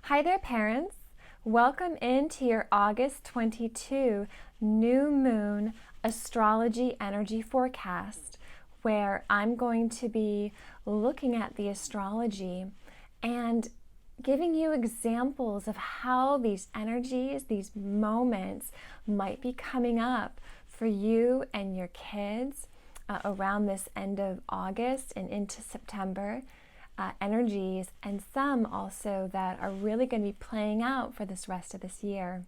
Hi there, parents. Welcome into your August 22 new moon astrology energy forecast, where I'm going to be looking at the astrology and giving you examples of how these energies, these moments might be coming up for you and your kids around this end of August and into September. Energies, and some also that are really going to be playing out for this rest of this year.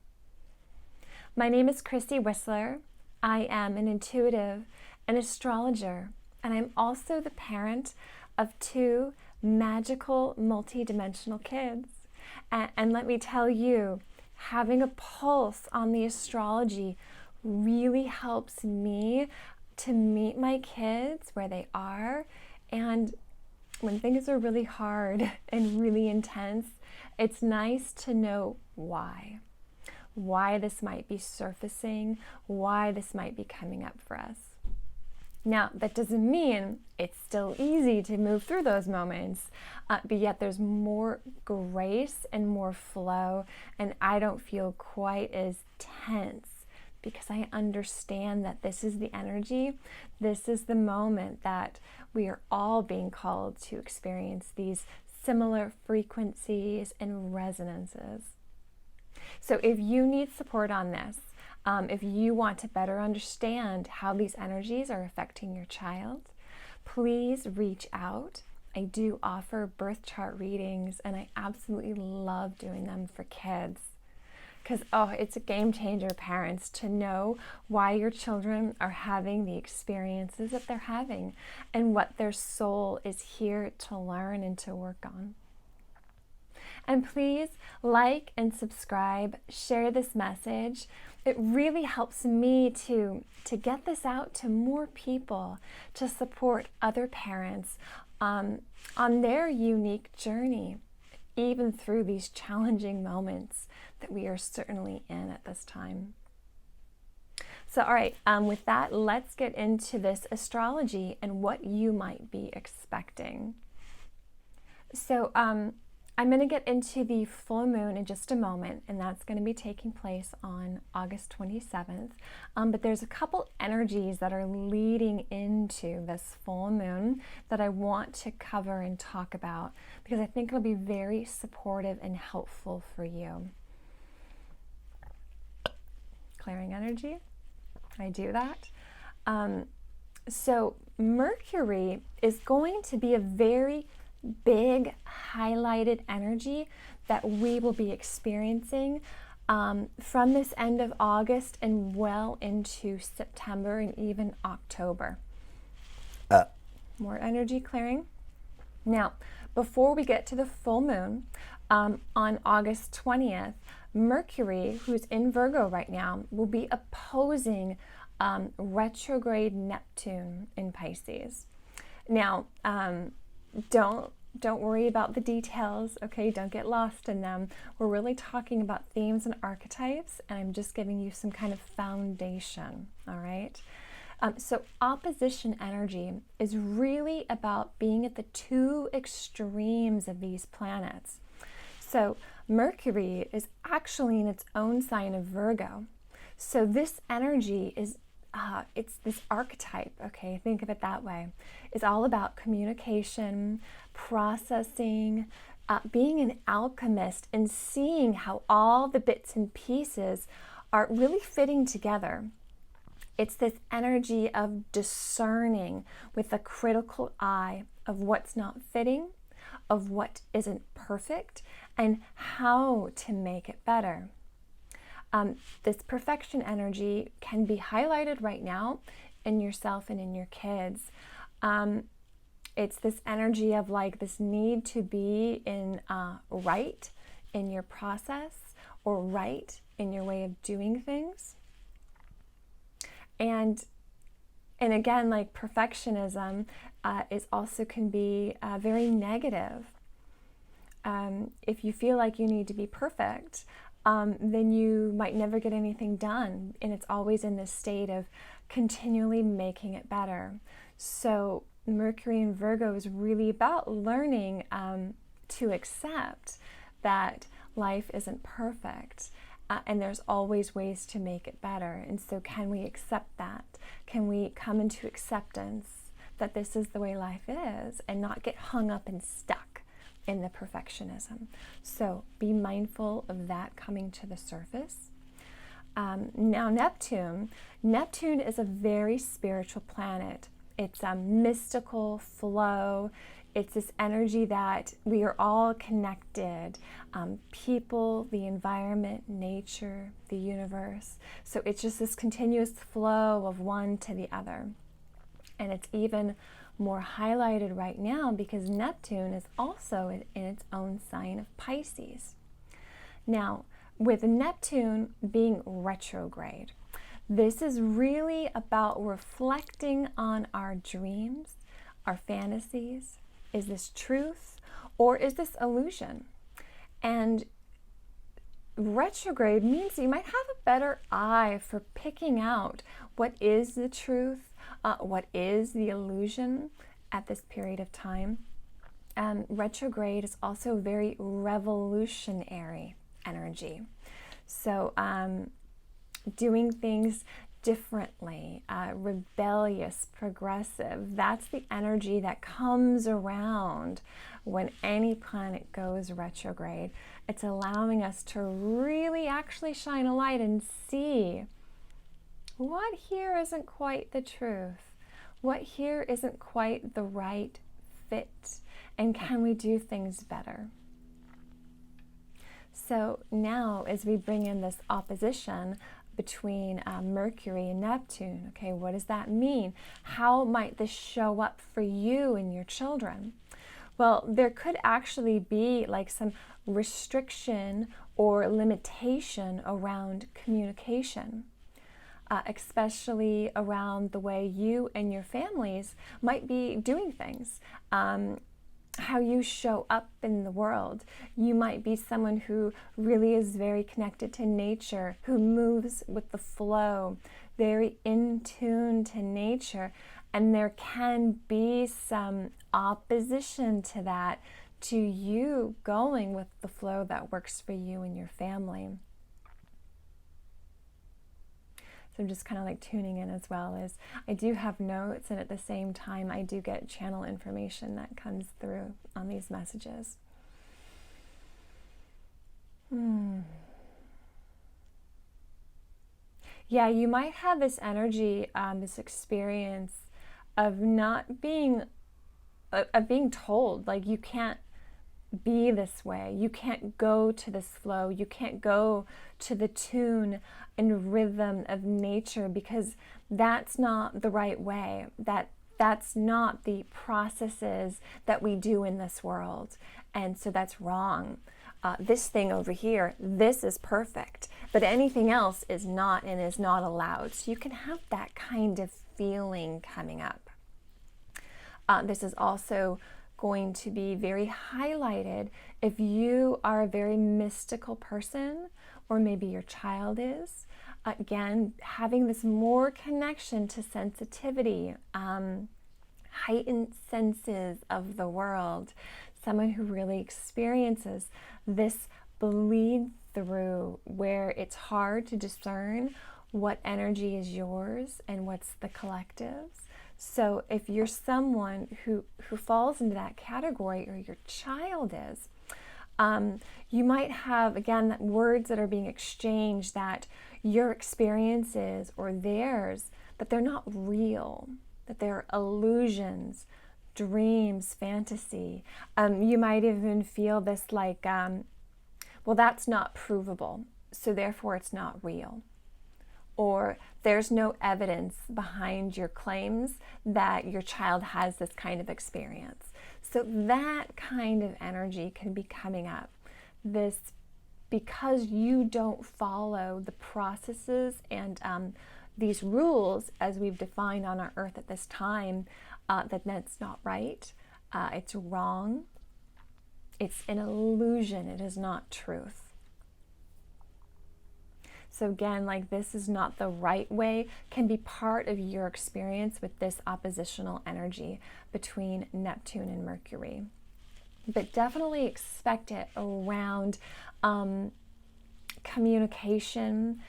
My name is Christy Whistler. I am an intuitive, an astrologer, and I'm also the parent of two magical multi-dimensional kids. And let me tell you, having a pulse on the astrology really helps me to meet my kids where they are. And when things are really hard and really intense, it's nice to know why this might be surfacing, why this might be coming up for us. Now, that doesn't mean it's still easy to move through those moments, but yet there's more grace and more flow, and I don't feel quite as tense because I understand that this is the energy, this is the moment that we are all being called to experience these similar frequencies and resonances. So if you need support on this, if you want to better understand how these energies are affecting your child, please reach out. I do offer birth chart readings, and I absolutely love doing them for kids. Because, it's a game changer, parents, to know why your children are having the experiences that they're having and what their soul is here to learn and to work on. And please like and subscribe, share this message. It really helps me to get this out to more people, to support other parents on their unique journey, even through these challenging moments that we are certainly in at this time. So, all right, with that, let's get into this astrology and what you might be expecting. So, I'm going to get into the full moon in just a moment, and that's going to be taking place on August 27th. But there's a couple energies that are leading into this full moon that I want to cover and talk about because I think it'll be very supportive and helpful for you. Clearing energy, I do that. So Mercury is going to be a very big highlighted energy that we will be experiencing from this end of August and well into September and even October. More energy clearing. Now, before we get to the full moon, on August 20th, Mercury, who's in Virgo right now, will be opposing retrograde Neptune in Pisces. Now, don't worry about the details, okay? Don't get lost in them. We're really talking about themes and archetypes, and I'm just giving you some kind of foundation, all right? So opposition energy is really about being at the two extremes of these planets. So Mercury is actually in its own sign of Virgo. So this energy is, it's this archetype, okay? Think of it that way. It's all about communication, processing, being an alchemist, and seeing how all the bits and pieces are really fitting together. It's this energy of discerning with a critical eye of what's not fitting, of what isn't perfect, and how to make it better. This perfection energy can be highlighted right now in yourself and in your kids. It's this energy of like this need to be in right in your process or right in your way of doing things. And again, like perfectionism is also can be very negative. If you feel like you need to be perfect, then you might never get anything done. And it's always in this state of continually making it better. So Mercury in Virgo is really about learning to accept that Life isn't perfect, and there's always ways to make it better. And so can we accept that? Can we come into acceptance that this is the way life is and not get hung up and stuck in the perfectionism? So be mindful of that coming to the surface. Now Neptune is a very spiritual planet. It's a mystical flow. It's this energy that we are all connected. People, the environment, nature, the universe. So it's just this continuous flow of one to the other. And it's even more highlighted right now because Neptune is also in its own sign of Pisces. Now, with Neptune being retrograde, this is really about reflecting on our dreams, our fantasies. Is this truth or is this illusion? And retrograde means you might have a better eye for picking out what is the truth, what is the illusion at this period of time. Retrograde is also very revolutionary energy. So doing things differently, rebellious, progressive, that's the energy that comes around when any planet goes retrograde. It's allowing us to really actually shine a light and see what here isn't quite the truth, what here isn't quite the right fit, and can we do things better? So now as we bring in this opposition between Mercury and Neptune, okay, what does that mean? How might this show up for you and your children? Well, there could actually be like some restriction or limitation around communication, especially around the way you and your families might be doing things. How you show up in the world. You might be someone who really is very connected to nature, who moves with the flow, very in tune to nature, and there can be some opposition to that, to you going with the flow that works for you and your family. So I'm just kind of like tuning in as well as I do have notes, and at the same time I do get channel information that comes through on these messages. Yeah, you might have this energy, this experience of not being, of being told, like you can't be this way, you can't go to this flow, you can't go to the tune and rhythm of nature because that's not the right way, that's not the processes that we do in this world, and so that's wrong. This thing over here, this is perfect, but anything else is not and is not allowed. So you can have that kind of feeling coming up. This is also going to be very highlighted if you are a very mystical person, or maybe your child is. Again, having this more connection to sensitivity, heightened senses of the world, someone who really experiences this bleed through where it's hard to discern what energy is yours and what's the collective's. So if you're someone who falls into that category, or your child is, you might have, again, words that are being exchanged that your experiences or theirs, that they're not real, that they're illusions, dreams, fantasy. You might even feel this like, well, that's not provable, so therefore it's not real. Or there's no evidence behind your claims that your child has this kind of experience. So that kind of energy can be coming up. This, because you don't follow the processes and these rules as we've defined on our earth at this time, that's not right. It's wrong. It's an illusion. It is not truth. So again, like this is not the right way, can be part of your experience with this oppositional energy between Neptune and Mercury. but definitely expect it around communication,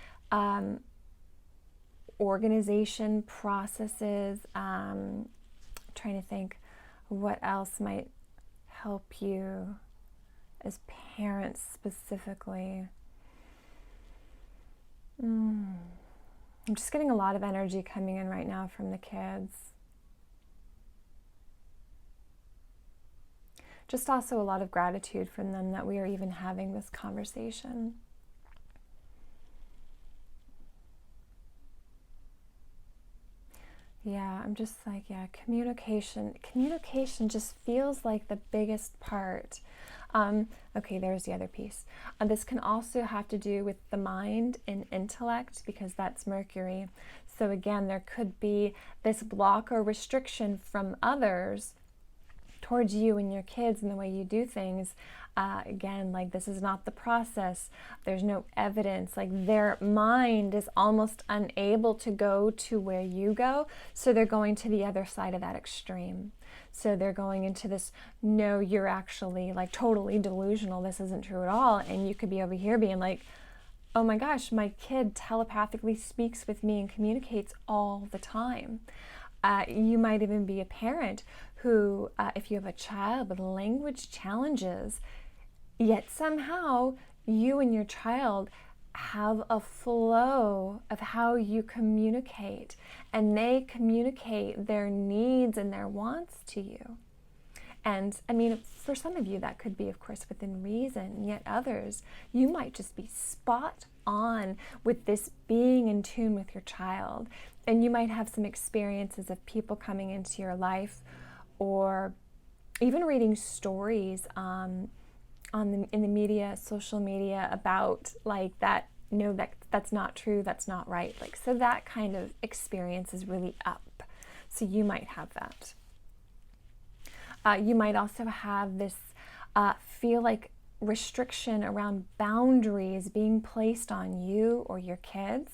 organization, processes. Trying to think what else might help you as parents specifically. I'm just getting a lot of energy coming in right now from the kids. Just also a lot of gratitude from them that we are even having this conversation. Yeah, I'm just like, yeah, communication. Communication just feels like the biggest part. Okay, there's the other piece. This can also have to do with the mind and intellect, because that's Mercury. So again, there could be this block or restriction from others towards you and your kids and the way you do things. Again, like, this is not the process. There's no evidence. Like, their mind is almost unable to go to where you go. So they're going to the other side of that extreme. So they're going into this, no, you're actually like totally delusional. This isn't true at all. And you could be over here being like, oh my gosh, my kid telepathically speaks with me and communicates all the time. You might even be a parent who, if you have a child with language challenges, yet somehow you and your child have a flow of how you communicate, and they communicate their needs and their wants to you. And I mean, for some of you, that could be, of course, within reason, yet others, you might just be spot on with this being in tune with your child. And you might have some experiences of people coming into your life, or even reading stories in the media, social media, about like that, no, that's not true, that's not right. Like, so that kind of experience is really up. So you might have that. You might also have this feel like restriction around boundaries being placed on you or your kids.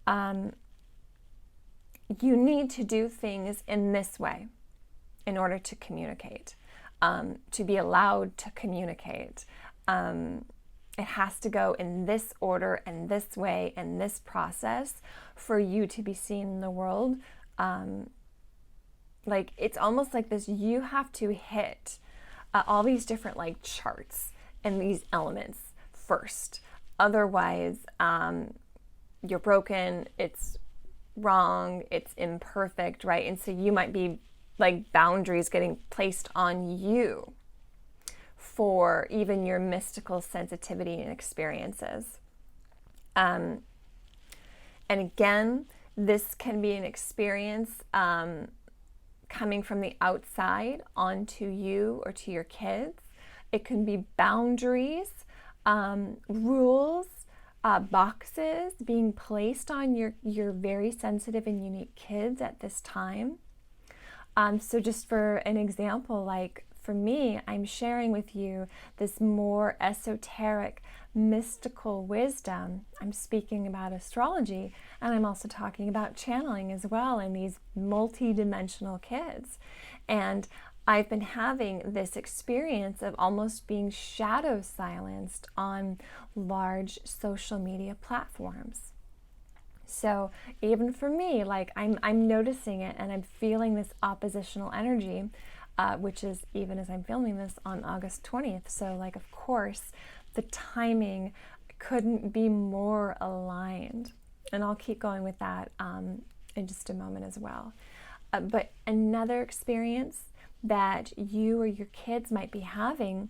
You need to do things in this way in order to communicate, to be allowed to communicate. It has to go in this order and this way and this process for you to be seen in the world. Like, it's almost like this, you have to hit all these different like charts and these elements first. Otherwise, you're broken, it's wrong, it's imperfect, right? And so you might be like boundaries getting placed on you for even your mystical sensitivity and experiences. And again, this can be an experience coming from the outside onto you or to your kids. It can be boundaries, rules, boxes being placed on your very sensitive and unique kids at this time. So just for an example, like for me, I'm sharing with you this more esoteric, mystical wisdom. I'm speaking about astrology, and I'm also talking about channeling as well, and these multi-dimensional kids. And I've been having this experience of almost being shadow silenced on large social media platforms. So even for me, like I'm noticing it, and I'm feeling this oppositional energy, which is, even as I'm filming this, on August 20th. So like, of course, the timing couldn't be more aligned. And I'll keep going with that in just a moment as well. But another experience that you or your kids might be having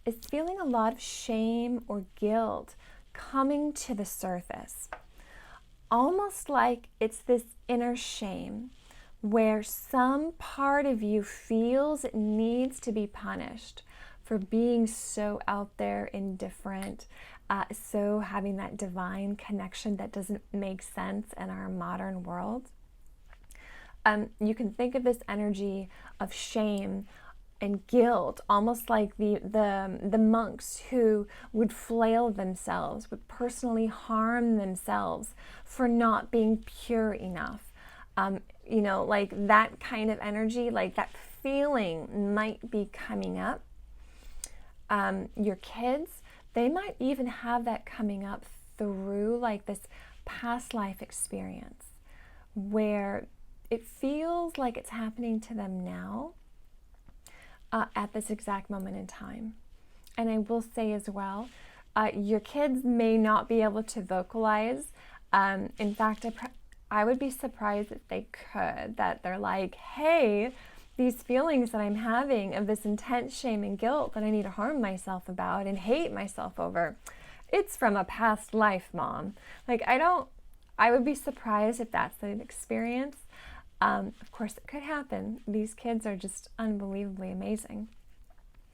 is feeling a lot of shame or guilt coming to the surface. Almost like it's this inner shame where some part of you feels it needs to be punished for being so out there indifferent, so having that divine connection that doesn't make sense in our modern world. You can think of this energy of shame and guilt, almost like the monks who would flail themselves, would personally harm themselves for not being pure enough. You know, like that kind of energy, like that feeling might be coming up. Your kids, they might even have that coming up through like this past life experience where it feels like it's happening to them now at this exact moment in time. And I will say as well, your kids may not be able to vocalize. In fact, I would be surprised if they could, that they're like, hey, these feelings that I'm having of this intense shame and guilt that I need to harm myself about and hate myself over, it's from a past life, Mom. Like, I would be surprised if that's an experience. Of course, it could happen. These kids are just unbelievably amazing.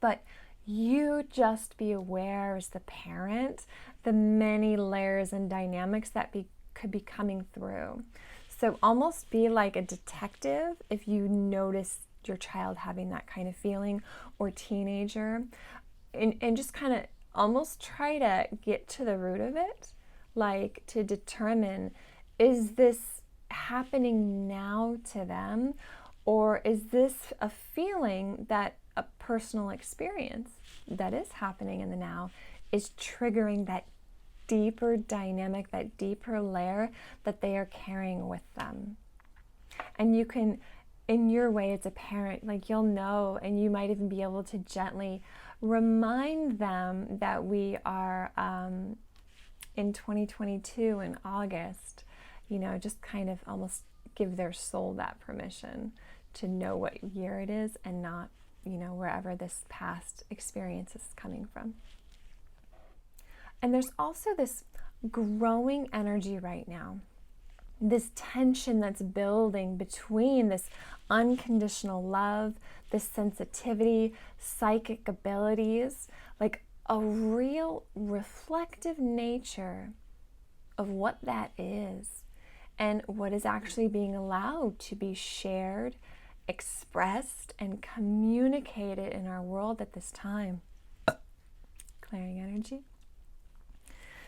But you just be aware as the parent, the many layers and dynamics that could be coming through. So almost be like a detective if you notice your child having that kind of feeling, or teenager, and just kind of almost try to get to the root of it, like to determine, is this happening now to them, or is this a feeling that a personal experience that is happening in the now is triggering that deeper dynamic, that deeper layer that they are carrying with them. And you can, in your way as a parent, like you'll know, and you might even be able to gently remind them that we are in 2022 in August, just kind of almost give their soul that permission to know what year it is and not, wherever this past experience is coming from. And there's also this growing energy right now, this tension that's building between this unconditional love, this sensitivity, psychic abilities, like a real reflective nature of what that is and what is actually being allowed to be shared, expressed, and communicated in our world at this time. Clearing energy.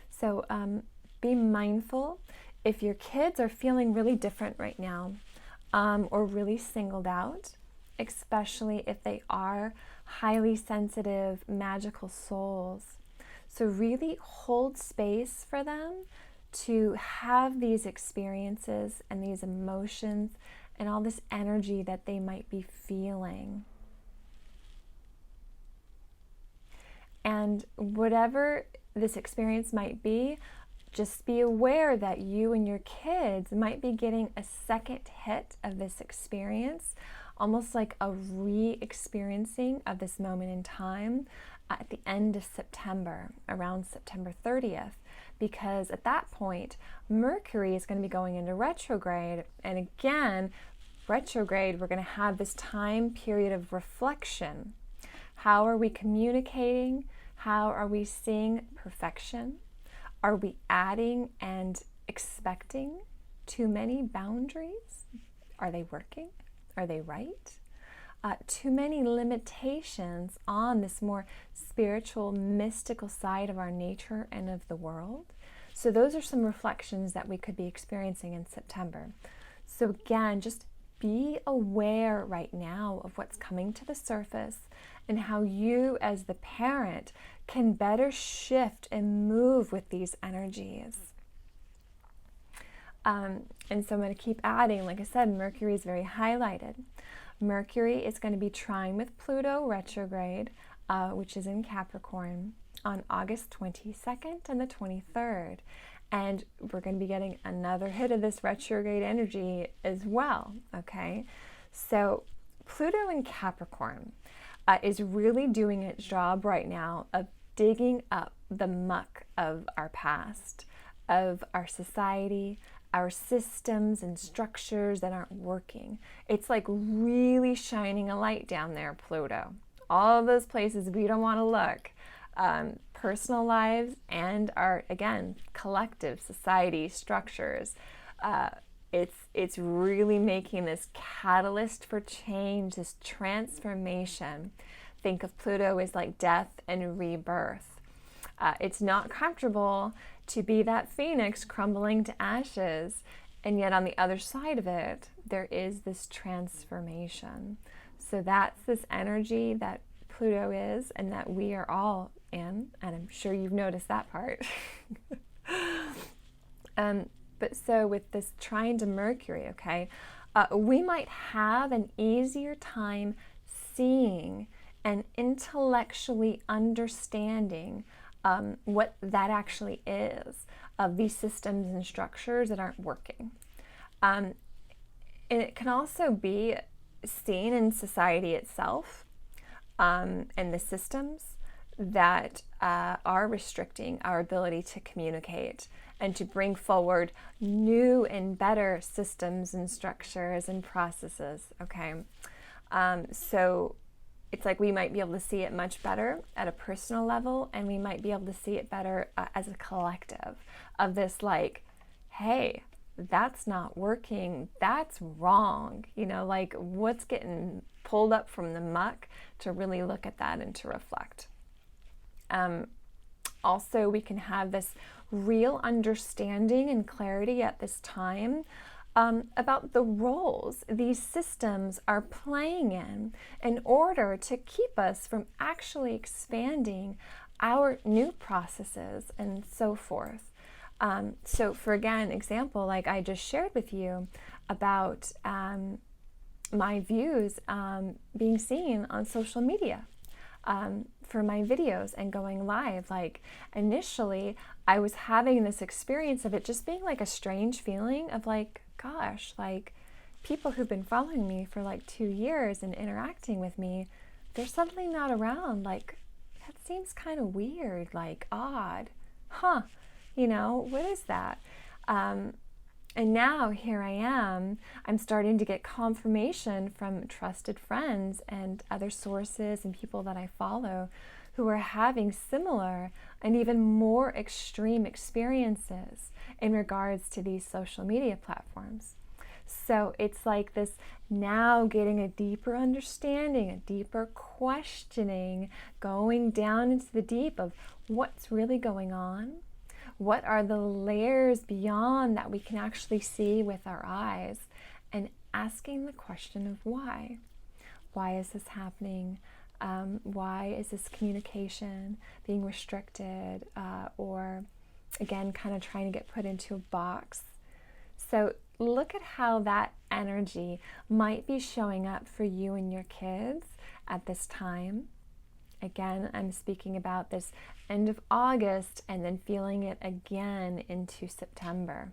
So be mindful if your kids are feeling really different right now, or really singled out, especially if they are highly sensitive, magical souls. So really hold space for them to have these experiences and these emotions and all this energy that they might be feeling. And whatever this experience might be, just be aware that you and your kids might be getting a second hit of this experience, almost like a re-experiencing of this moment in time at the end of September, around September 30th, because at that point, Mercury is going to be going into retrograde. And again, retrograde, we're going to have this time period of reflection. How are we communicating? How are we seeing perfection? Are we adding and expecting too many boundaries? Are they working? Are they right? Too many limitations on this more spiritual, mystical side of our nature and of the world. So those are some reflections that we could be experiencing in September. So again, just be aware right now of what's coming to the surface and how you as the parent can better shift and move with these energies. And so I'm going to keep adding, like I said, Mercury is very highlighted. Mercury is going to be trine with Pluto retrograde, which is in Capricorn, on August 22nd and the 23rd. And we're going to be getting another hit of this retrograde energy as well, okay? So Pluto in Capricorn is really doing its job right now of digging up the muck of our past, of our society, our systems and structures that aren't working. It's like really shining a light down there, Pluto. All of those places we don't want to look. Personal lives and our, again, collective society structures. It's really making this catalyst for change, this transformation. Think of Pluto as like death and rebirth. It's not comfortable to be that phoenix crumbling to ashes, and yet on the other side of it, there is this transformation. So that's this energy that Pluto is and that we are all in, and I'm sure you've noticed that part. But so with this trine to Mercury, okay, we might have an easier time seeing and intellectually understanding what that actually is of these systems and structures that aren't working. And it can also be seen in society itself, and the systems that are restricting our ability to communicate and to bring forward new and better systems and structures and processes, okay? So it's like we might be able to see it much better at a personal level, and we might be able to see it better as a collective of this, like, hey, that's not working, that's wrong, you know, like what's getting pulled up from the muck, to really look at that and to reflect. Also, we can have this real understanding and clarity at this time about the roles these systems are playing in order to keep us from actually expanding our new processes and so forth. So for again, example, like I just shared with you about my views being seen on social media for my videos and going live. Like initially I was having this experience of it just being like a strange feeling of like, gosh, like people who've been following me for like 2 years and interacting with me, they're suddenly not around. Like that seems kind of weird, like odd, huh? You know, what is that? And now here I am, I'm starting to get confirmation from trusted friends and other sources and people that I follow who are having similar and even more extreme experiences in regards to these social media platforms. So it's like this now getting a deeper understanding, a deeper questioning, going down into the deep of what's really going on. What are the layers beyond that we can actually see with our eyes, and asking the question of why. Why is this happening? Why is this communication being restricted? Or again, kind of trying to get put into a box. So look at how that energy might be showing up for you and your kids at this time. Again, I'm speaking about this end of August and then feeling it again into September.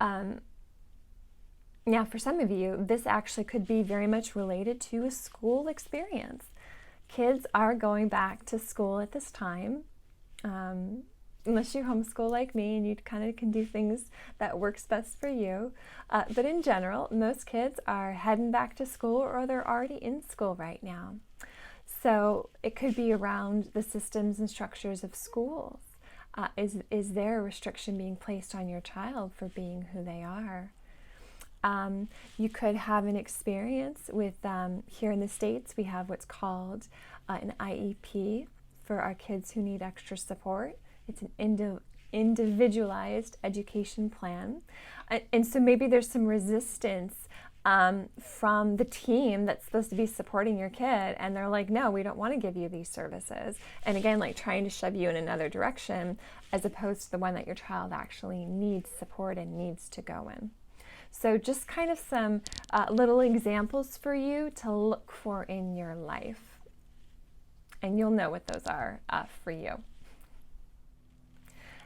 Now, for some of you, this actually could be very much related to a school experience. Kids are going back to school at this time, unless you homeschool like me and you kind of can do things that works best for you. But in general, most kids are heading back to school or they're already in school right now. So it could be around the systems and structures of schools. Is there a restriction being placed on your child for being who they are? You could have an experience with, here in the States, we have what's called an IEP for our kids who need extra support. It's an individualized education plan. And so maybe there's some resistance from the team that's supposed to be supporting your kid, and they're like, no, we don't want to give you these services. And again, like trying to shove you in another direction as opposed to the one that your child actually needs support and needs to go in. So just kind of some little examples for you to look for in your life. And you'll know what those are for you.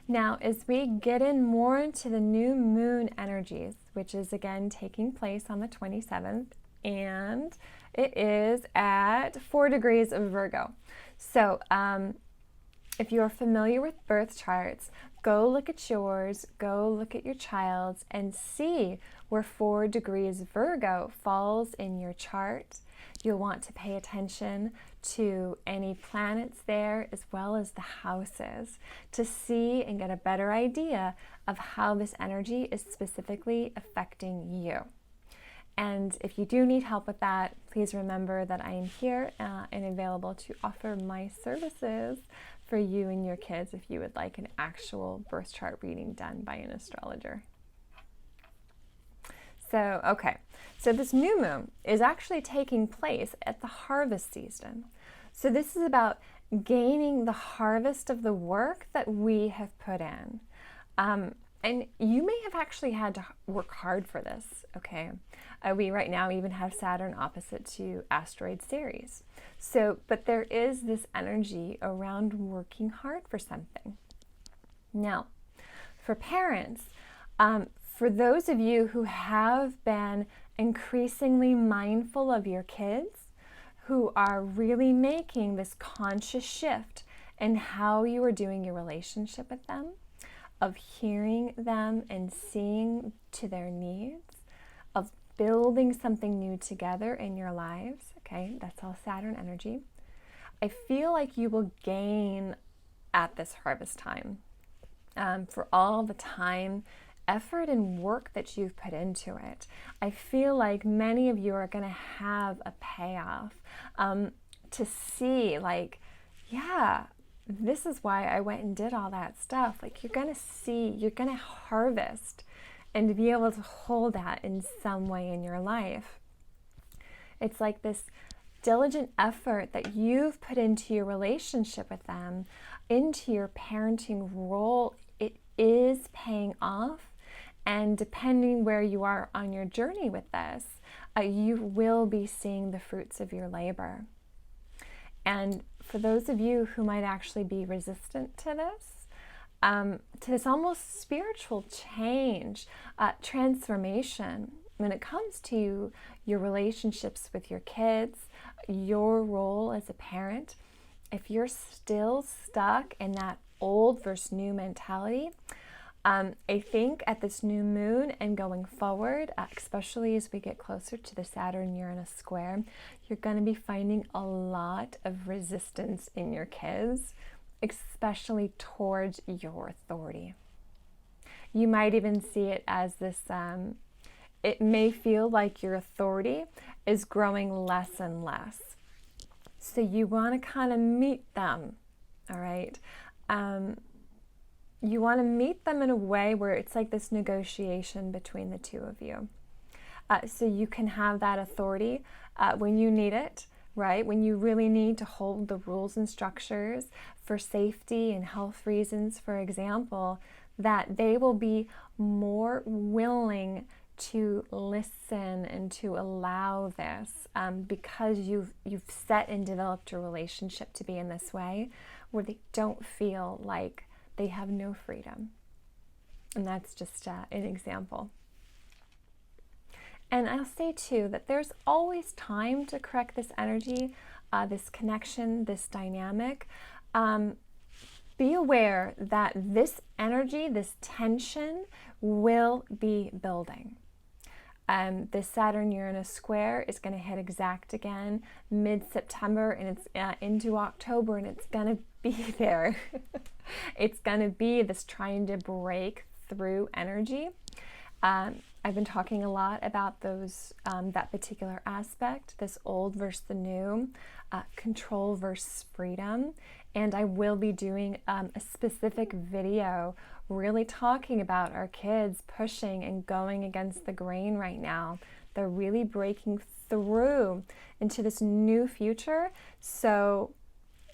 Now, as we get in more into the new moon energies, which is again taking place on the 27th, and it is at 4 degrees of Virgo. So if you're familiar with birth charts, go look at yours, go look at your child's, and see where 4 degrees Virgo falls in your chart. You'll want to pay attention to any planets there as well as the houses to see and get a better idea of how this energy is specifically affecting you. And if you do need help with that, please remember that I am here and available to offer my services for you and your kids if you would like an actual birth chart reading done by an astrologer. So, okay. So this new moon is actually taking place at the harvest season. So this is about gaining the harvest of the work that we have put in. And you may have actually had to work hard for this, okay? We right now even have Saturn opposite to asteroid Ceres. So, but there is this energy around working hard for something. Now, for parents, for those of you who have been increasingly mindful of your kids, who are really making this conscious shift in how you are doing your relationship with them, of hearing them and seeing to their needs, of building something new together in your lives, okay, that's all Saturn energy. I feel like you will gain at this harvest time for all the time, effort, and work that you've put into it. I feel like many of you are going to have a payoff to see, like, yeah, this is why I went and did all that stuff. Like, you're going to see, you're going to harvest and to be able to hold that in some way in your life. It's like this diligent effort that you've put into your relationship with them, into your parenting role. It is paying off. And depending where you are on your journey with this, you will be seeing the fruits of your labor. And for those of you who might actually be resistant to this almost spiritual change, transformation, when it comes to your relationships with your kids, your role as a parent, if you're still stuck in that old versus new mentality, I think at this new moon and going forward, especially as we get closer to the Saturn-Uranus square, you're going to be finding a lot of resistance in your kids, especially towards your authority. You might even see it as this, it may feel like your authority is growing less and less. So you want to kind of meet them, all right? You want to meet them in a way where it's like this negotiation between the two of you. So you can have that authority when you need it, right? When you really need to hold the rules and structures for safety and health reasons, for example, that they will be more willing to listen and to allow this because you've set and developed your relationship to be in this way where they don't feel like they have no freedom. And that's just an example. And I'll say too that there's always time to correct this energy, this connection, this dynamic. Be aware that this energy, this tension will be building. This Saturn-Uranus square is going to hit exact again mid-September, and it's into October, and it's going to be there. It's going to be this trying to break through energy. I've been talking a lot about those that particular aspect, this old versus the new, control versus freedom, and I will be doing a specific video really talking about our kids pushing and going against the grain right now. They're really breaking through into this new future. So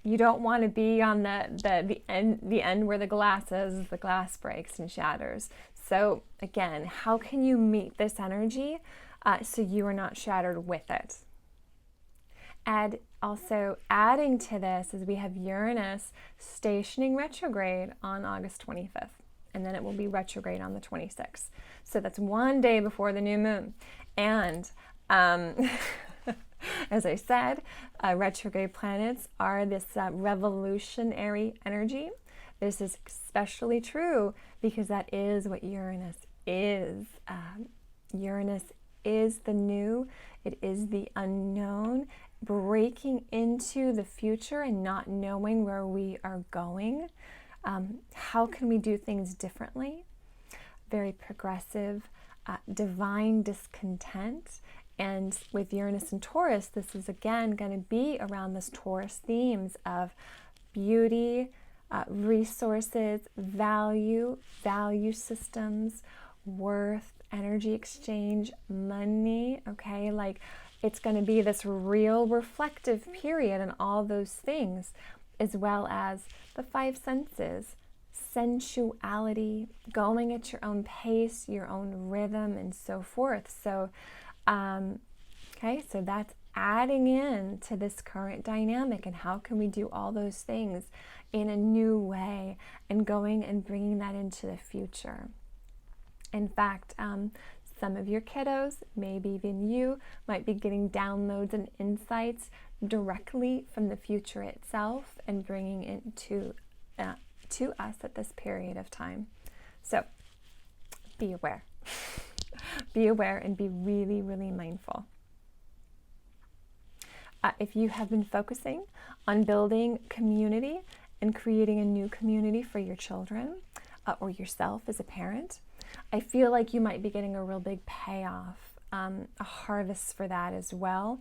you don't want to be on the end where the glass breaks and shatters. So again, how can you meet this energy so you are not shattered with it? And also adding to this is we have Uranus stationing retrograde on August 25th. And then it will be retrograde on the 26th. So that's one day before the new moon. And as I said, retrograde planets are this revolutionary energy. This is especially true because that is what Uranus is. Uranus is the new, it is the unknown, breaking into the future and not knowing where we are going. How can we do things differently? Very progressive, divine discontent. And with Uranus and Taurus, this is again going to be around this Taurus themes of beauty, resources, value systems, worth, energy exchange, money, okay? Like it's going to be this real reflective period and all those things, as well as the five senses, sensuality, going at your own pace, your own rhythm, and so forth. So, okay, so that's adding in to this current dynamic, and how can we do all those things in a new way and going and bringing that into the future. In fact, some of your kiddos, maybe even you, might be getting downloads and insights directly from the future itself and bringing it to us at this period of time. So be aware. Be aware and be really, really mindful. If you have been focusing on building community and creating a new community for your children or yourself as a parent, I feel like you might be getting a real big payoff, a harvest for that as well,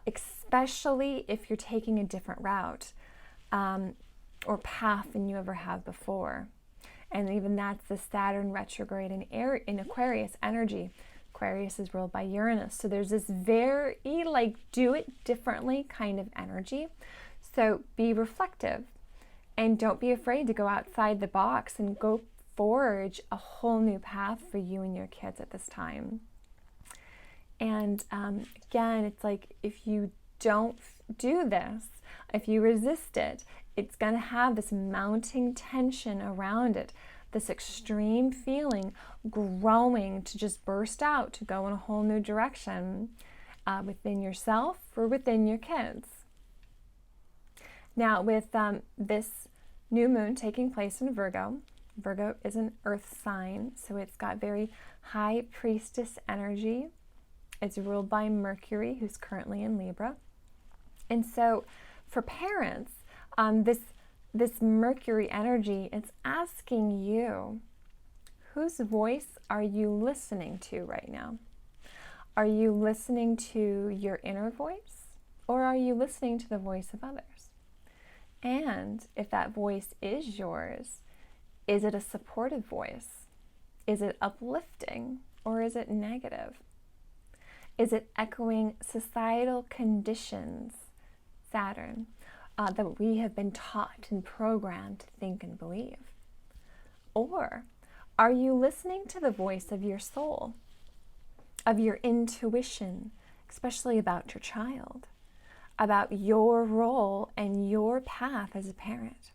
especially if you're taking a different route or path than you ever have before. And even that's the Saturn retrograde in Aquarius energy. Aquarius is ruled by Uranus. So there's this very like do it differently kind of energy. So be reflective and don't be afraid to go outside the box and go forge a whole new path for you and your kids at this time. And again, it's like if you don't do this, if you resist it, it's going to have this mounting tension around it, this extreme feeling growing to just burst out, to go in a whole new direction within yourself or within your kids. Now, with this new moon taking place in Virgo, Virgo is an earth sign, so it's got very high priestess energy. It's ruled by Mercury, who's currently in Libra. And so for parents, this Mercury energy, it's asking you, whose voice are you listening to right now? Are you listening to your inner voice, or are you listening to the voice of others? And if that voice is yours, is it a supportive voice? Is it uplifting, or is it negative? Is it echoing societal conditions, Saturn, that we have been taught and programmed to think and believe? Or are you listening to the voice of your soul, of your intuition, especially about your child, about your role and your path as a parent?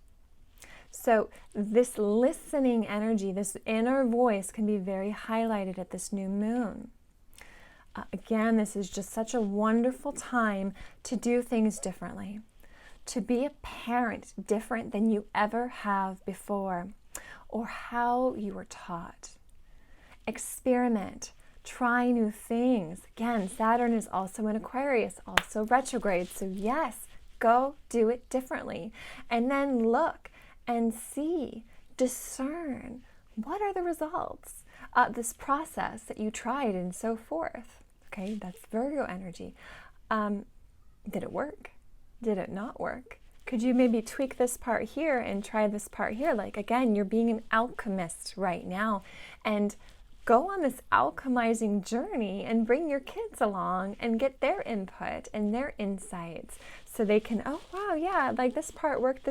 So this listening energy, this inner voice, can be very highlighted at this new moon. Again, this is just such a wonderful time to do things differently, to be a parent different than you ever have before, or how you were taught. Experiment, try new things. Again, Saturn is also in Aquarius, also retrograde. So yes, go do it differently. And then look and see, discern, what are the results of this process that you tried and so forth. Okay, that's Virgo energy. Did it work? Did it not work? Could you maybe tweak this part here and try this part here? Like, again, you're being an alchemist right now, and go on this alchemizing journey and bring your kids along and get their input and their insights so they can, oh, wow, yeah, like this part worked,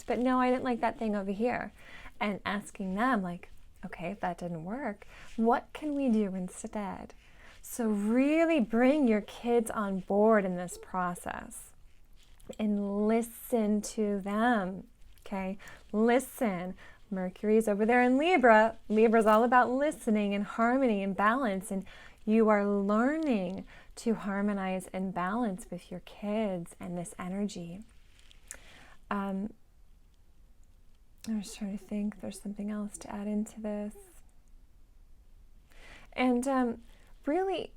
but no, I didn't like that thing over here. And asking them like, okay, if that didn't work, what can we do instead? So really bring your kids on board in this process and listen to them, okay? Listen. Mercury is over there in Libra. Libra is all about listening and harmony and balance, and you are learning to harmonize and balance with your kids and this energy. I was trying to think if there's something else to add into this. And really,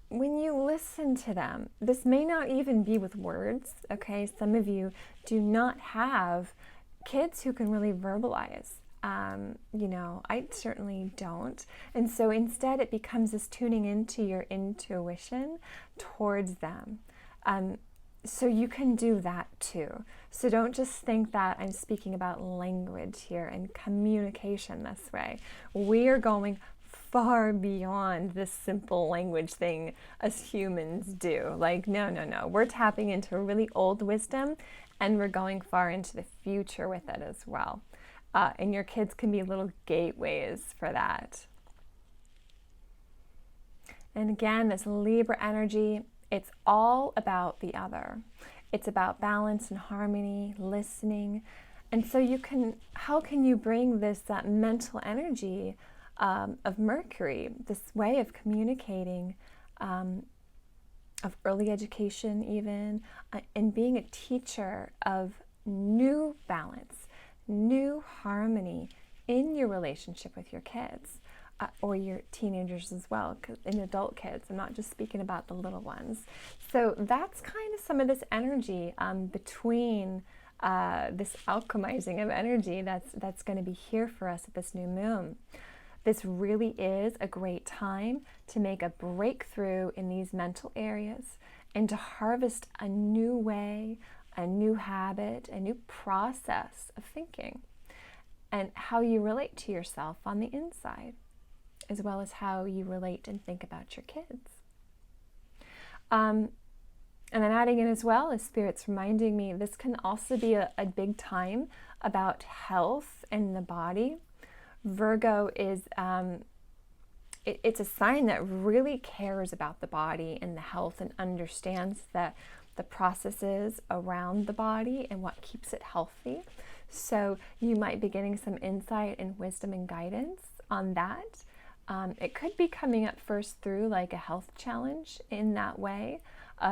when you listen to them, this may not even be with words, okay? Some of you do not have kids who can really verbalize. I certainly don't. And so instead it becomes this tuning into your intuition towards them. So you can do that too. So don't just think that I'm speaking about language here and communication this way. We are going far beyond this simple language thing as humans do. Like, no. We're tapping into a really old wisdom, and we're going far into the future with it as well. And your kids can be little gateways for that. And again, this Libra energy, it's all about the other. It's about balance and harmony, listening. And so how can you bring this mental energy of Mercury, this way of communicating, of early education even, and being a teacher of new balance, new harmony in your relationship with your kids. Or your teenagers as well, and adult kids. I'm not just speaking about the little ones. So that's kind of some of this energy between this alchemizing of energy that's going to be here for us at this new moon. This really is a great time to make a breakthrough in these mental areas and to harvest a new way, a new habit, a new process of thinking, and how you relate to yourself on the inside, as well as how you relate and think about your kids. And then adding in as well, as Spirit's reminding me, this can also be a big time about health and the body. Virgo is, it's a sign that really cares about the body and the health and understands the processes around the body and what keeps it healthy. So you might be getting some insight and wisdom and guidance on that. It could be coming up first through like a health challenge in that way,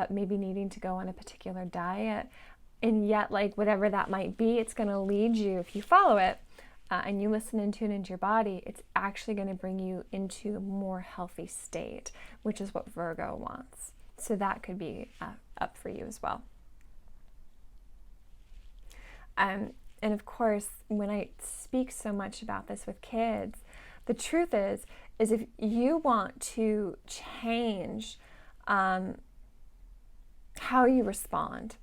maybe needing to go on a particular diet, and yet like whatever that might be, it's going to lead you, if you follow it and you listen and tune into your body, it's actually going to bring you into a more healthy state, which is what Virgo wants. So that could be up for you as well. And of course, when I speak so much about this with kids, the truth is if you want to change how you respond,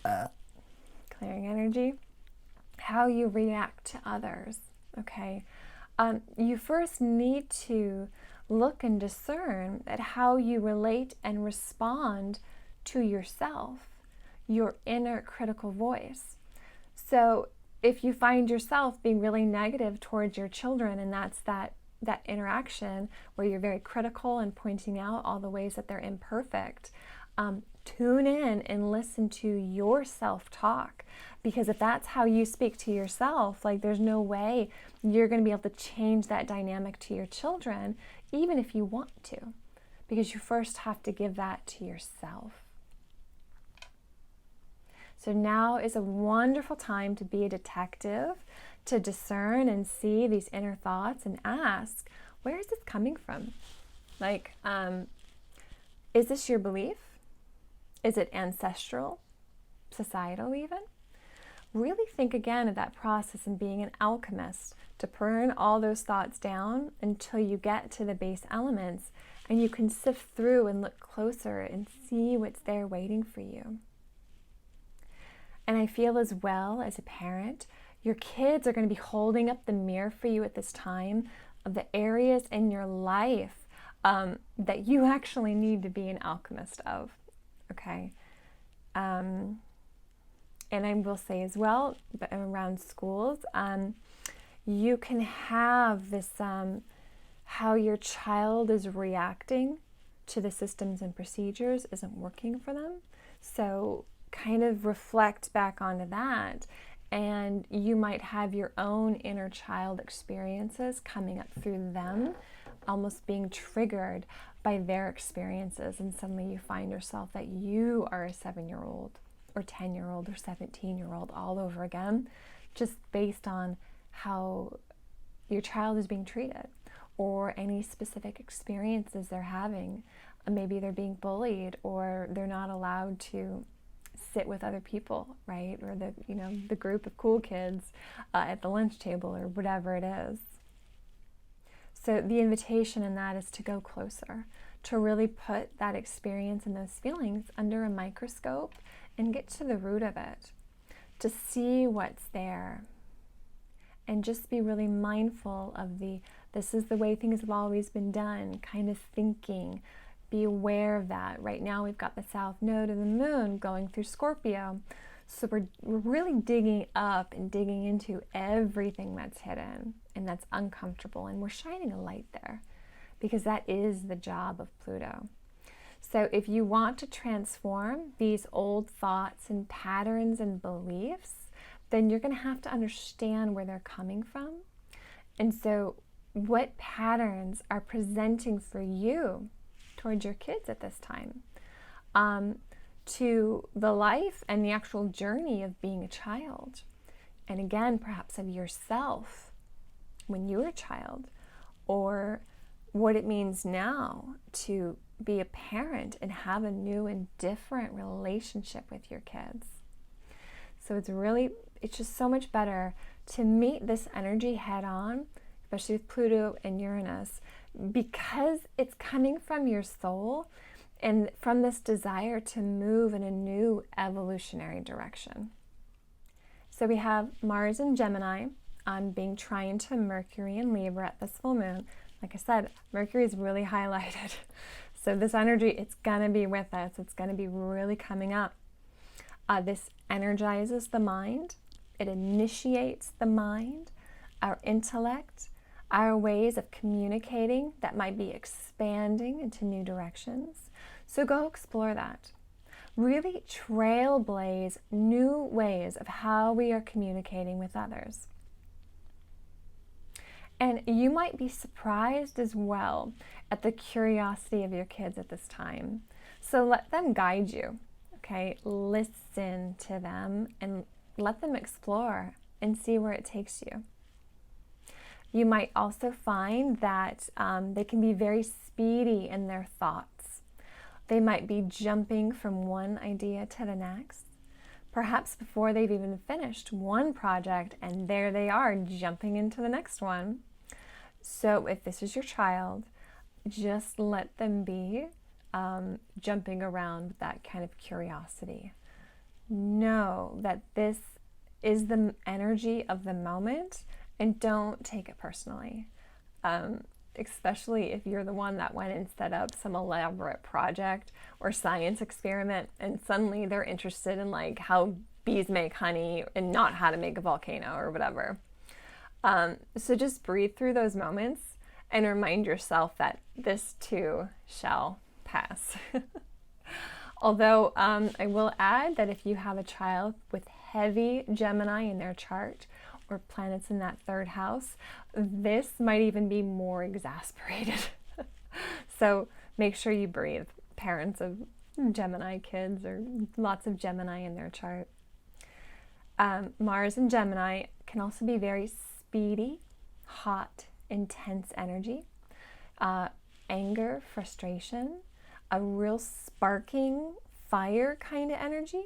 clearing energy, how you react to others, okay, you first need to look and discern at how you relate and respond to yourself, your inner critical voice. So if you find yourself being really negative towards your children, and that's that interaction where you're very critical and pointing out all the ways that they're imperfect, tune in and listen to your self-talk. Because if that's how you speak to yourself, like there's no way you're going to be able to change that dynamic to your children, even if you want to, because you first have to give that to yourself. So now is a wonderful time to be a detective, to discern and see these inner thoughts and ask, where is this coming from? Like, is this your belief? Is it ancestral, societal even? Really think again of that process and being an alchemist to burn all those thoughts down until you get to the base elements and you can sift through and look closer and see what's there waiting for you. And I feel as well as a parent, your kids are going to be holding up the mirror for you at this time of the areas in your life that you actually need to be an alchemist of, okay? And I will say as well, but around schools, you can have this, how your child is reacting to the systems and procedures isn't working for them. So kind of reflect back onto that, and you might have your own inner child experiences coming up through them, almost being triggered by their experiences, and suddenly you find yourself that you are a 7-year-old or 10-year-old or 17-year-old all over again, just based on how your child is being treated or any specific experiences they're having. Maybe they're being bullied, or they're not allowed to sit with other people, right? Or the group of cool kids at the lunch table, or whatever it is. So the invitation in that is to go closer, to really put that experience and those feelings under a microscope and get to the root of it, to see what's there, and just be really mindful of this is the way things have always been done kind of thinking. Be aware of that. Right now we've got the south node of the moon going through Scorpio. So we're really digging up and digging into everything that's hidden and that's uncomfortable. And we're shining a light there because that is the job of Pluto. So if you want to transform these old thoughts and patterns and beliefs, then you're going to have to understand where they're coming from. And so what patterns are presenting for you towards your kids at this time, to the life and the actual journey of being a child. And again, perhaps of yourself when you were a child, or what it means now to be a parent and have a new and different relationship with your kids. So it's just so much better to meet this energy head on, especially with Pluto and Uranus, because it's coming from your soul and from this desire to move in a new evolutionary direction. So we have Mars in Gemini being trine to Mercury in Libra at this full moon. Like I said, Mercury is really highlighted. So this energy, it's going to be with us. It's going to be really coming up. This energizes the mind. It initiates the mind, our intellect, our ways of communicating that might be expanding into new directions. So go explore that. Really trailblaze new ways of how we are communicating with others. And you might be surprised as well at the curiosity of your kids at this time. So let them guide you, okay? Listen to them and let them explore and see where it takes you. You might also find that they can be very speedy in their thoughts. They might be jumping from one idea to the next, perhaps before they've even finished one project, and there they are jumping into the next one. So if this is your child, just let them be jumping around with that kind of curiosity. Know that this is the energy of the moment, and don't take it personally, especially if you're the one that went and set up some elaborate project or science experiment, and suddenly they're interested in like how bees make honey and not how to make a volcano or whatever. So just breathe through those moments and remind yourself that this too shall pass. Although I will add that if you have a child with heavy Gemini in their chart, or planets in that third house, this might even be more exasperated. So make sure you breathe, parents of Gemini kids or lots of Gemini in their chart. Mars in Gemini can also be very speedy, hot, intense energy, anger, frustration, a real sparking fire kind of energy.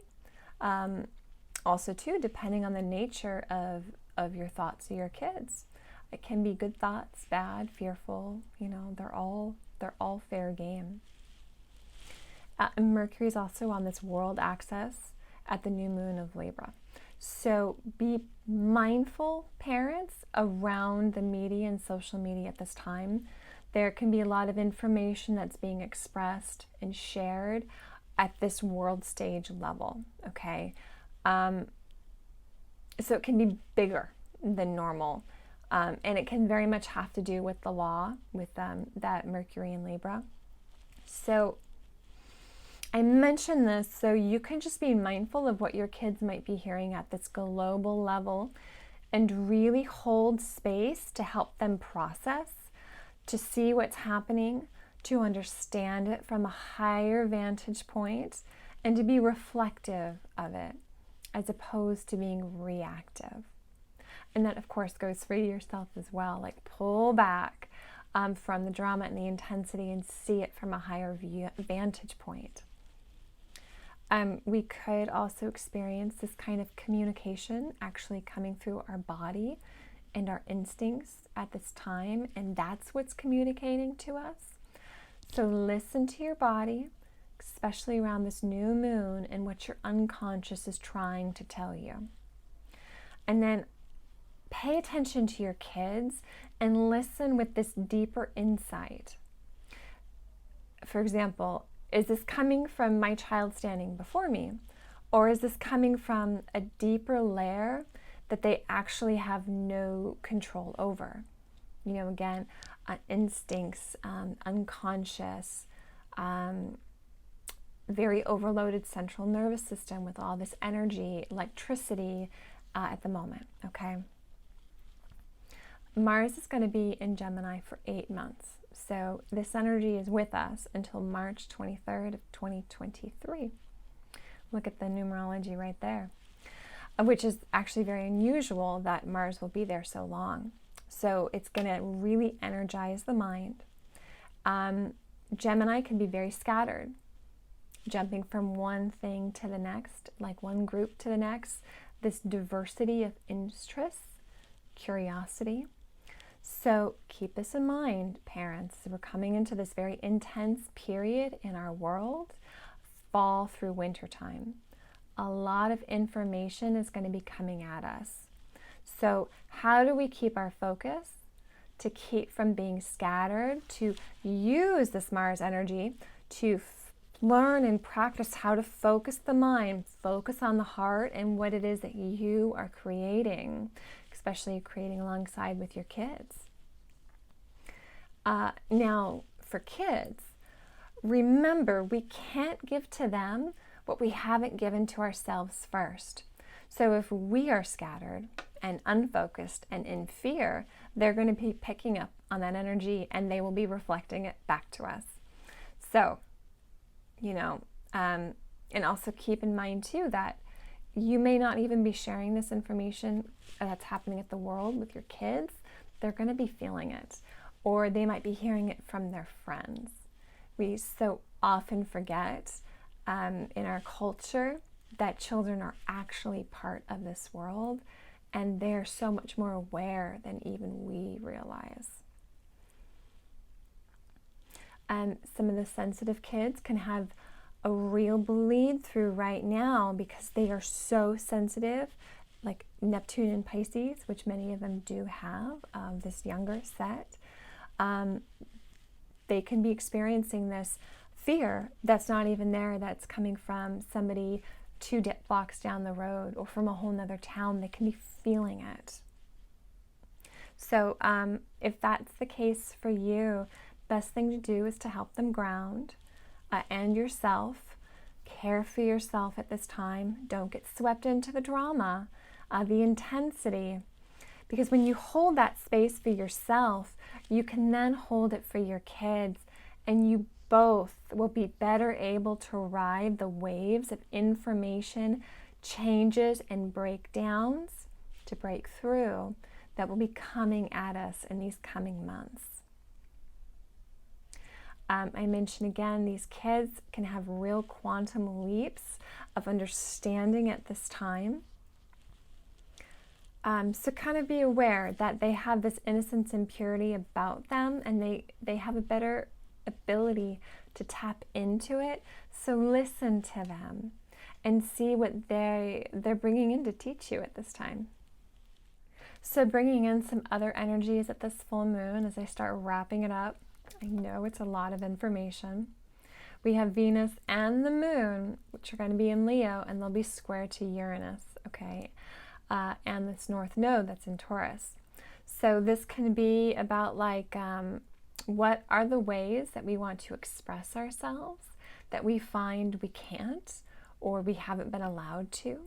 Also too, depending on the nature of your thoughts of your kids. It can be good thoughts, bad, fearful, they're all fair game. Mercury's also on this world axis at the new moon of Libra. So be mindful, parents, around the media and social media at this time. There can be a lot of information that's being expressed and shared at this world stage level, okay? So it can be bigger than normal, and it can very much have to do with the law, with that Mercury in Libra. So I mention this so you can just be mindful of what your kids might be hearing at this global level and really hold space to help them process, to see what's happening, to understand it from a higher vantage point, and to be reflective of it as opposed to being reactive. And that, of course, goes for yourself as well. Like, pull back from the drama and the intensity and see it from a higher vantage point. We could also experience this kind of communication actually coming through our body and our instincts at this time, and that's what's communicating to us. So listen to your body, especially around this new moon, and what your unconscious is trying to tell you. And then pay attention to your kids and listen with this deeper insight. For example, is this coming from my child standing before me? Or is this coming from a deeper layer that they actually have no control over? You know, again, instincts, unconscious, very overloaded central nervous system with all this energy, electricity at the moment, okay? Mars is going to be in Gemini for 8 months. So this energy is with us until March 23rd of 2023. Look at the numerology right there, which is actually very unusual that Mars will be there so long. So it's going to really energize the mind. Gemini can be very scattered, jumping from one thing to the next, like one group to the next. This diversity of interests, curiosity. So keep this in mind, parents. We're coming into this very intense period in our world, fall through winter time. A lot of information is going to be coming at us. So how do we keep our focus to keep from being scattered, to use this Mars energy to learn and practice how to focus the mind, focus on the heart and what it is that you are creating, especially creating alongside with your kids. Now, for kids, remember, we can't give to them what we haven't given to ourselves first. So if we are scattered and unfocused and in fear, they're going to be picking up on that energy and they will be reflecting it back to us. So, you know, and also keep in mind too that you may not even be sharing this information that's happening at the world with your kids. They're going to be feeling it, or they might be hearing it from their friends. We so often forget in our culture that children are actually part of this world, and they're so much more aware than even we realize. Some of the sensitive kids can have a real bleed through right now because they are so sensitive, like Neptune and Pisces, which many of them do have, this younger set. They can be experiencing this fear that's not even there, that's coming from somebody 2 blocks down the road or from a whole nother town. They can be feeling it. So if that's the case for you, best thing to do is to help them ground and yourself. Care for yourself at this time. Don't get swept into the drama, the intensity. Because when you hold that space for yourself, you can then hold it for your kids, and you both will be better able to ride the waves of information, changes, and breakdowns to break through that will be coming at us in these coming months. I mentioned again, these kids can have real quantum leaps of understanding at this time. So kind of be aware that they have this innocence and purity about them, and they have a better ability to tap into it. So listen to them and see what they're bringing in to teach you at this time. So bringing in some other energies at this full moon as I start wrapping it up. I know it's a lot of information. We have Venus and the moon, which are going to be in Leo, and they'll be square to Uranus, okay? And this north node that's in Taurus. So this can be about like, what are the ways that we want to express ourselves that we find we can't, or we haven't been allowed to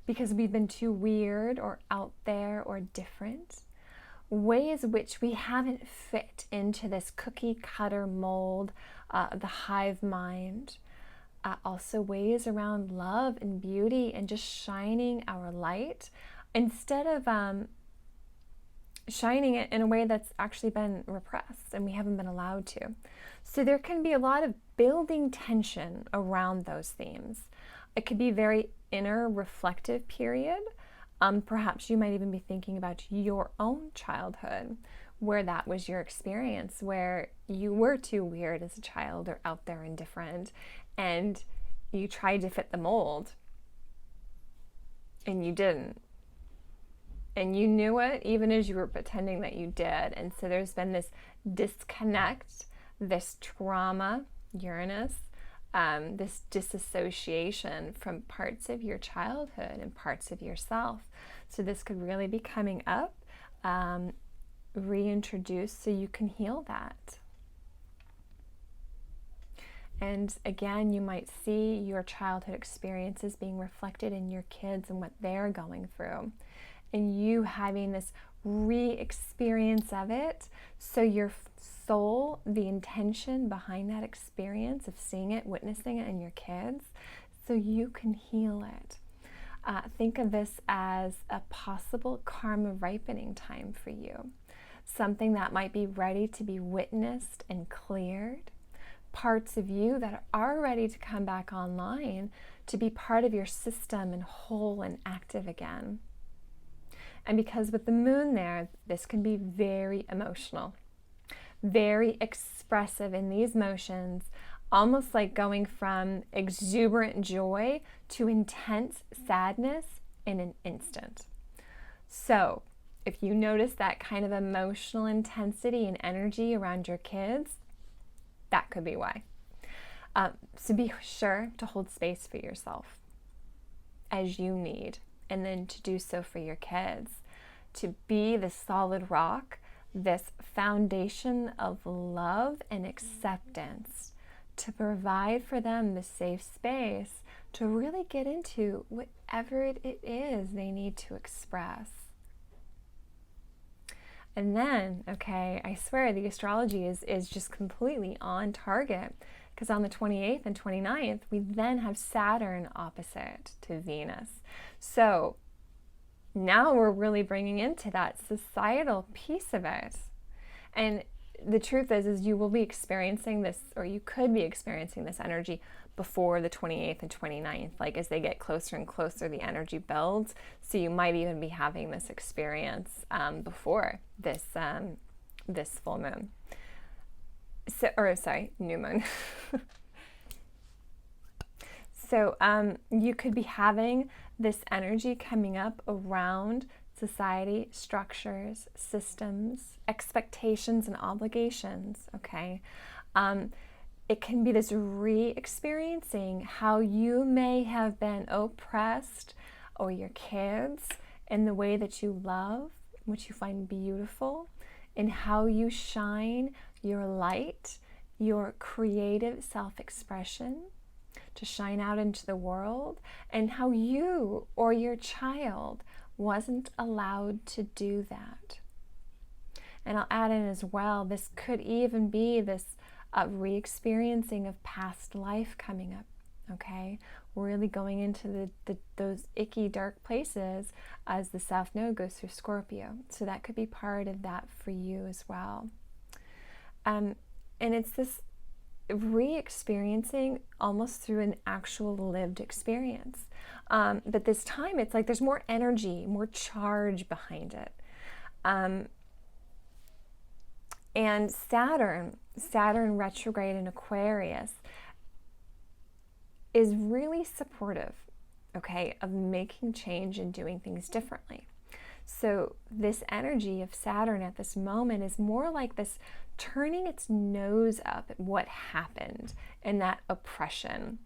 because we've been too weird or out there or different. Ways which we haven't fit into this cookie cutter mold, the hive mind. Also ways around love and beauty and just shining our light instead of shining it in a way that's actually been repressed and we haven't been allowed to. So there can be a lot of building tension around those themes. It could be very inner reflective period. Perhaps you might even be thinking about your own childhood where that was your experience, where you were too weird as a child or out there and different, and you tried to fit the mold and you didn't. And you knew it even as you were pretending that you did. And so there's been this disconnect, this trauma, Uranus, this disassociation from parts of your childhood and parts of yourself. So this could really be coming up, reintroduced, so you can heal that. And again, you might see your childhood experiences being reflected in your kids and what they're going through, and you having this re-experience of it. So your soul, the intention behind that experience of seeing it, witnessing it in your kids, so you can heal it. Think of this as a possible karma ripening time for you. Something that might be ready to be witnessed and cleared. Parts of you that are ready to come back online to be part of your system and whole and active again. And because with the moon there, this can be very emotional, very expressive in these motions, almost like going from exuberant joy to intense sadness in an instant. So if you notice that kind of emotional intensity and energy around your kids, that could be why. So be sure to hold space for yourself as you need, and then to do so for your kids, to be the solid rock, this foundation of love and acceptance, to provide for them the safe space to really get into whatever it is they need to express. And then, okay, I swear the astrology is just completely on target, because on the 28th and 29th, we then have Saturn opposite to Venus. So now we're really bringing into that societal piece of it. And the truth is you will be experiencing this, or you could be experiencing this energy before the 28th and 29th. Like as they get closer and closer, the energy builds. So you might even be having this experience before this this full moon. New moon. So you could be having this energy coming up around society, structures, systems, expectations, and obligations, okay? It can be this re-experiencing how you may have been oppressed, or your kids, in the way that you love, which you find beautiful, and how you shine your light, your creative self-expression to shine out into the world, and how you or your child wasn't allowed to do that. And I'll add in as well, this could even be this re-experiencing of past life coming up, okay? Really going into those icky dark places as the South Node goes through Scorpio. So that could be part of that for you as well. And it's this re-experiencing almost through an actual lived experience. But this time it's like there's more energy, more charge behind it. And Saturn retrograde in Aquarius is really supportive, okay, of making change and doing things differently. So this energy of Saturn at this moment is more like this turning its nose up at what happened in that oppression.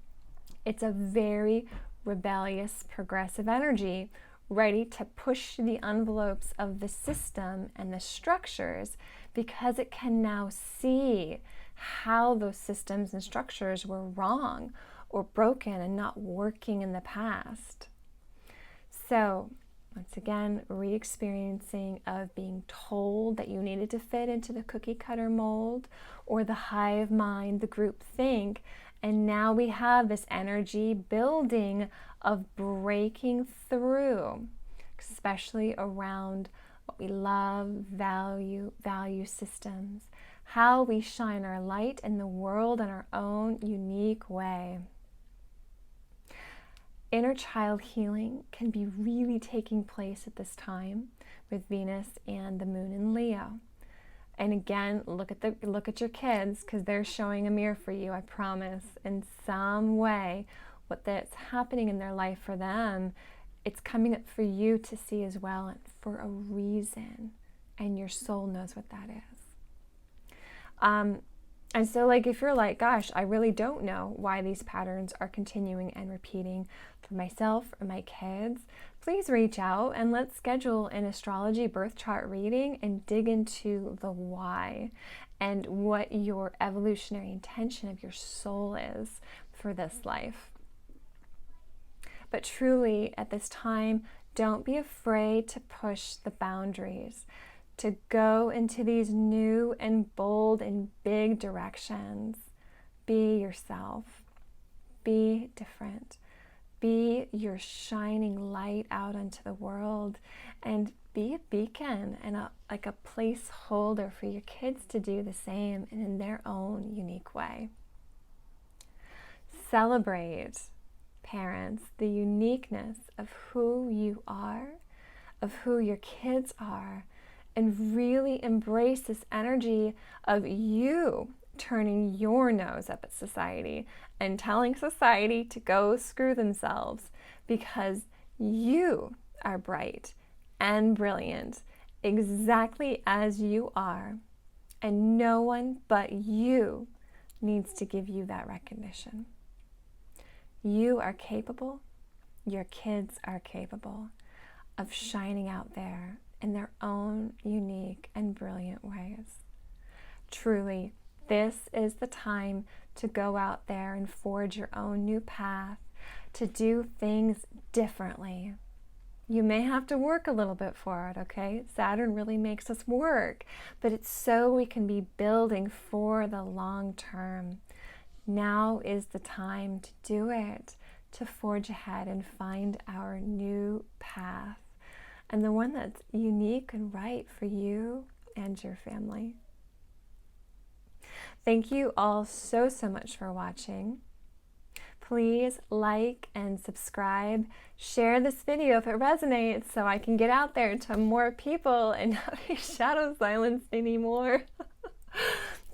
It's a very rebellious, progressive energy, ready to push the envelopes of the system and the structures, because it can now see how those systems and structures were wrong or broken and not working in the past. So once again, re-experiencing of being told that you needed to fit into the cookie cutter mold or the hive mind, the group think, and now we have this energy building of breaking through, especially around what we love, value systems, how we shine our light in the world in our own unique way. Inner child healing can be really taking place at this time with Venus and the moon in Leo. And again, look at your kids, because they're showing a mirror for you, I promise. In some way, what that's happening in their life for them, it's coming up for you to see as well, and for a reason. And your soul knows what that is. And so, like, if you're like, gosh, I really don't know why these patterns are continuing and repeating for myself or my kids, please reach out and let's schedule an astrology birth chart reading and dig into the why and what your evolutionary intention of your soul is for this life. But truly, at this time, don't be afraid to push the boundaries, to go into these new and bold and big directions. Be yourself. Be different. Be your shining light out into the world, and be a beacon and a placeholder for your kids to do the same and in their own unique way. Celebrate, parents, the uniqueness of who you are, of who your kids are, and really embrace this energy of you turning your nose up at society and telling society to go screw themselves, because you are bright and brilliant exactly as you are, and no one but you needs to give you that recognition. You are capable, your kids are capable of shining out there in their own unique and brilliant ways. Truly, this is the time to go out there and forge your own new path, to do things differently. You may have to work a little bit for it, okay? Saturn really makes us work, but it's so we can be building for the long term. Now is the time to do it, to forge ahead and find our new path, and the one that's unique and right for you and your family. Thank you all so much for watching. Please like and subscribe. Share this video if it resonates so I can get out there to more people and not be shadow silenced anymore.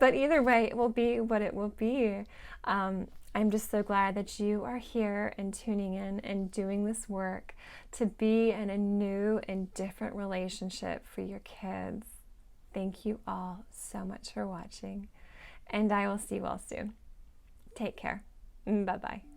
But either way, it will be what it will be. I'm just so glad that you are here and tuning in and doing this work to be in a new and different relationship for your kids. Thank you all so much for watching, and I will see you all soon. Take care. Bye-bye.